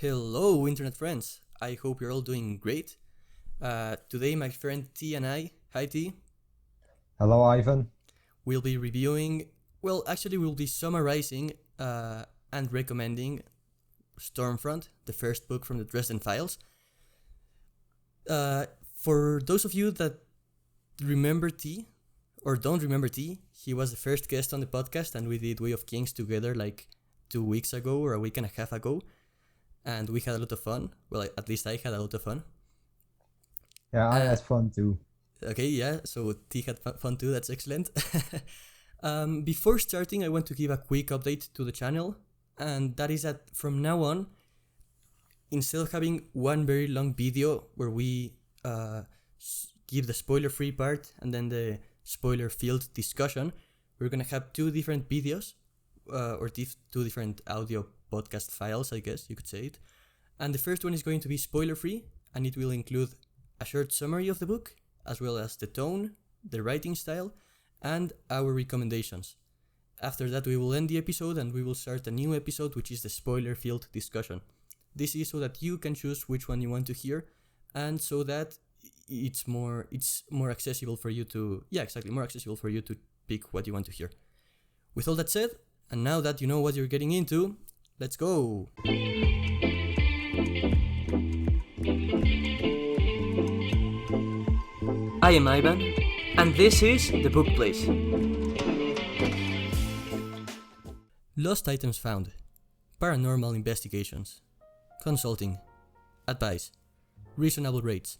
Hello, internet friends. I hope you're all doing great. Today, my friend T and I, hi T, Hello, Ivan. will be reviewing, we'll be summarizing and recommending Stormfront, the first book from the Dresden Files. For those of you that remember T or don't remember T, he was the first guest on the podcast, and we did Way of Kings together like 2 weeks ago or a week and a half ago, and we had a lot of fun. Well, at least I had a lot of fun. Yeah, I Uh, had fun too. okay, yeah, so T had fun too, that's excellent. Before starting, I want to give a quick update to the channel, and that is that from now on, instead of having one very long video where we give the spoiler-free part and then the spoiler-filled discussion, we're gonna have two different videos, or two different audio podcast files, I guess you could say it. And the first one is going to be spoiler-free, and it will include a short summary of the book, as well as the tone, the writing style, and our recommendations. After that, we will end the episode and we will start a new episode, which is the spoiler-filled discussion. This is so that you can choose which one you want to hear, and so that it's more accessible for you to more accessible for you to pick what you want to hear. With all that said, and now that you know what you're getting into, let's go. I am Ivan, and this is The Book Place. Lost items found, paranormal investigations, consulting, advice, reasonable rates,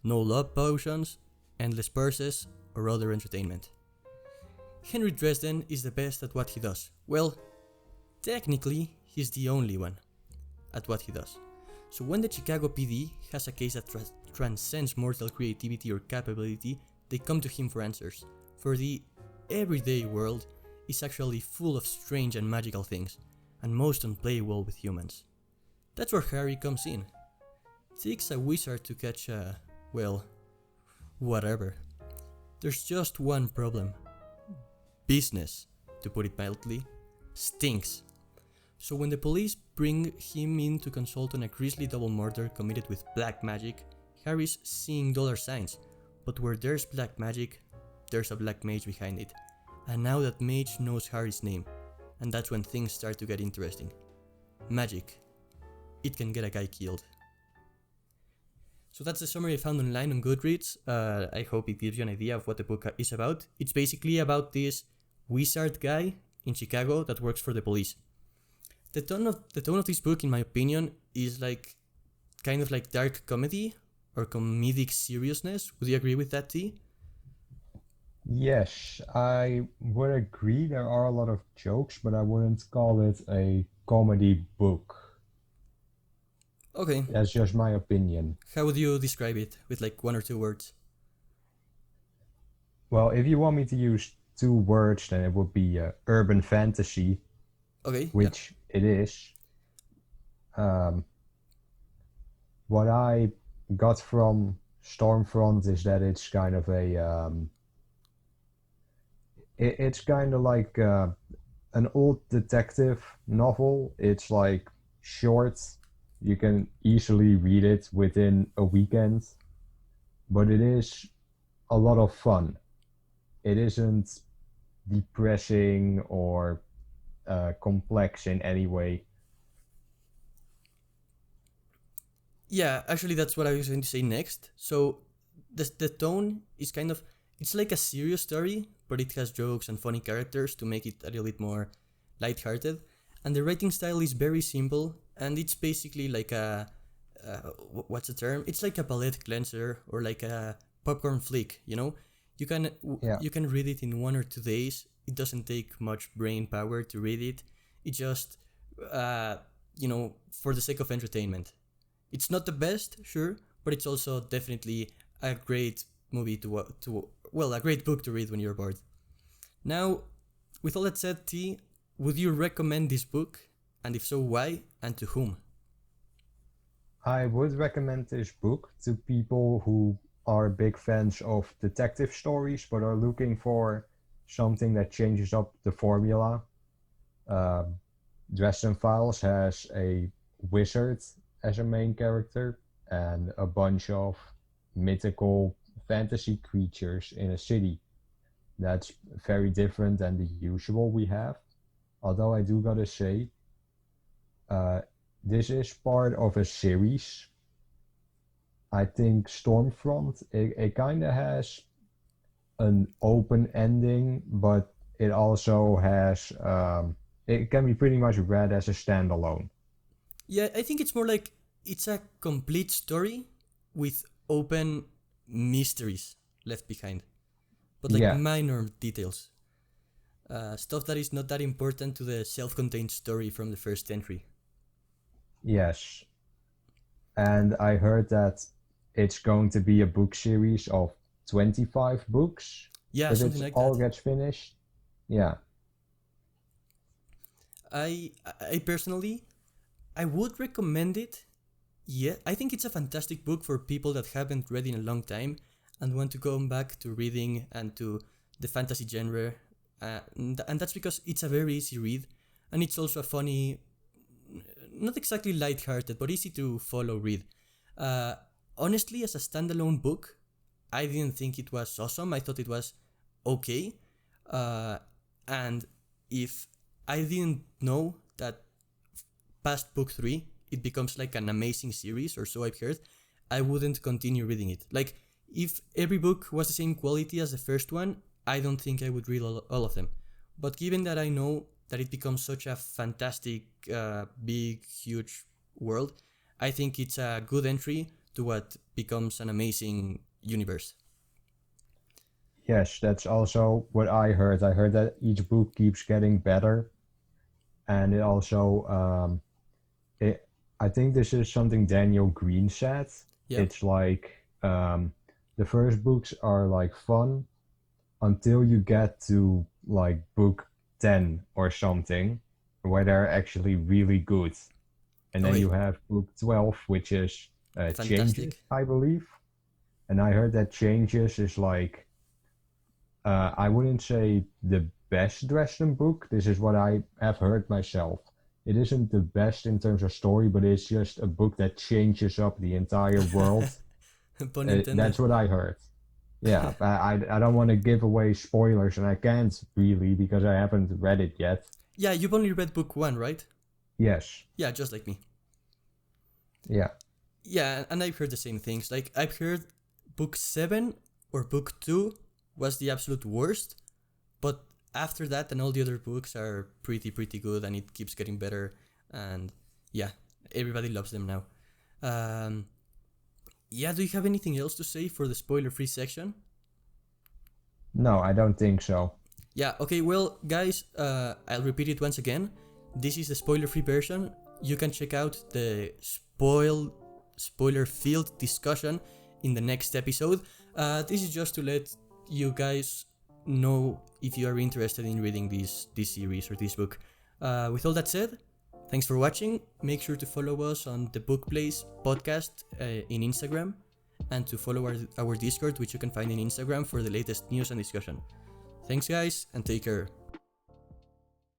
no love potions, endless purses, or other entertainment. Henry Dresden is the best at what he does. Well, technically, he's the only one at what he does. So when the Chicago PD has a case that transcends mortal creativity or capability, they come to him for answers. For the everyday world is actually full of strange and magical things, and most don't play well with humans. That's where Harry comes in. Takes a wizard to catch whatever. There's just one problem. Business, to put it mildly, stinks. So when the police bring him in to consult on a grisly double murder committed with black magic, Harry's seeing dollar signs, but where there's black magic, there's a black mage behind it. And now that mage knows Harry's name, and that's when things start to get interesting. Magic. It can get a guy killed. So that's the summary I found online on Goodreads. I hope it gives you an idea of what the book is about. It's basically about this wizard guy in Chicago that works for the police. The tone of this book, in my opinion, is like kind of like dark comedy or comedic seriousness. Would you agree with that, T? Yes, I would agree. There are a lot of jokes, but I wouldn't call it a comedy book. Okay. That's just my opinion. How would you describe it with like one or two words? Well, if you want me to use two words, then it would be urban fantasy, Okay. which it is. Um, what I got from Stormfront is that it's kind of it's kind of like an old detective novel. It's like short. You can easily read it within a weekend, but it is a lot of fun. It isn't depressing or complex in any way. Yeah, actually, that's what I was going to say next. So, the tone is kind of, it's like a serious story, but it has jokes and funny characters to make it a little bit more lighthearted. And the writing style is very simple, and it's basically like what's the term? It's like a palate cleanser or like a popcorn flick. You can Yeah. you can read it in 1 or 2 days. It doesn't take much brain power to read it. It just for the sake of entertainment. It's not the best, sure, but it's also definitely a great movie a great book to read when you're bored. Now, with all that said, T, would you recommend this book? And if so, why? And to whom? I would recommend this book to people who are big fans of detective stories but are looking for something that changes up the formula. Um Dresden Files has a wizard as a main character and a bunch of mythical fantasy creatures in a city. That's very different than the usual we have. Although I do gotta say, uh, this is part of a series. I think Stormfront, it kind of has an open ending, but it also has, it can be pretty much read as a standalone. Yeah, I think it's more like it's a complete story with open mysteries left behind, but like Yeah, minor details. Stuff that is not that important to the self-contained story from the first entry. yes. And I heard that it's going to be a book series of 25 books Yeah, if something it's like all that. gets finished. Yeah. I personally, I would recommend it. Yeah, I think it's a fantastic book for people that haven't read in a long time and want to go back to reading and to the fantasy genre. And that's because it's a very easy read, and it's also a funny, not exactly light-hearted, but easy to follow read. Uh, Honestly, as a standalone book, I didn't think it was awesome. I thought it was okay. Uh, and if I didn't know that past book 3 it becomes like an amazing series, or so I've heard, I wouldn't continue reading it. Like, if every book was the same quality as the first one, I don't think I would read all of them. But given that I know that it becomes such a fantastic, big, huge world, I think it's a good entry to what becomes an amazing universe. Yes, that's also what I heard. I heard that each book keeps getting better, and it also, I think this is something Daniel Green said. Yeah, It's like the first books are like fun until you get to like book 10 or something, where they're actually really good. And then okay, you have book 12, which is Changes, fantastic. I believe. And I heard that Changes is like, I wouldn't say the best Dresden book. This is what I have heard myself. It isn't the best in terms of story, but it's just a book that changes up the entire world. Pun intended. That's what I heard. Yeah, I don't want to give away spoilers, and I can't really because I haven't read it yet. Yeah, you've only read book 1, right? Yes. Yeah, just like me. Yeah. Yeah, and I've heard the same things. Like, I've heard book 7 or book 2 was the absolute worst, but after that and all the other books are pretty good, and it keeps getting better, and yeah, everybody loves them now. Um, yeah, do you have anything else to say for the spoiler-free section? No, I don't think so. Yeah, okay, well, guys, I'll repeat it once again. This is the spoiler-free version. You can check out the spoiler-filled discussion in the next episode. This is just to let you guys know if you are interested in reading this series or this book. With all that said, thanks for watching. Make sure to follow us on the Book Place podcast in Instagram, and to follow our Discord, which you can find in Instagram for the latest news and discussion. Thanks, guys, and take care.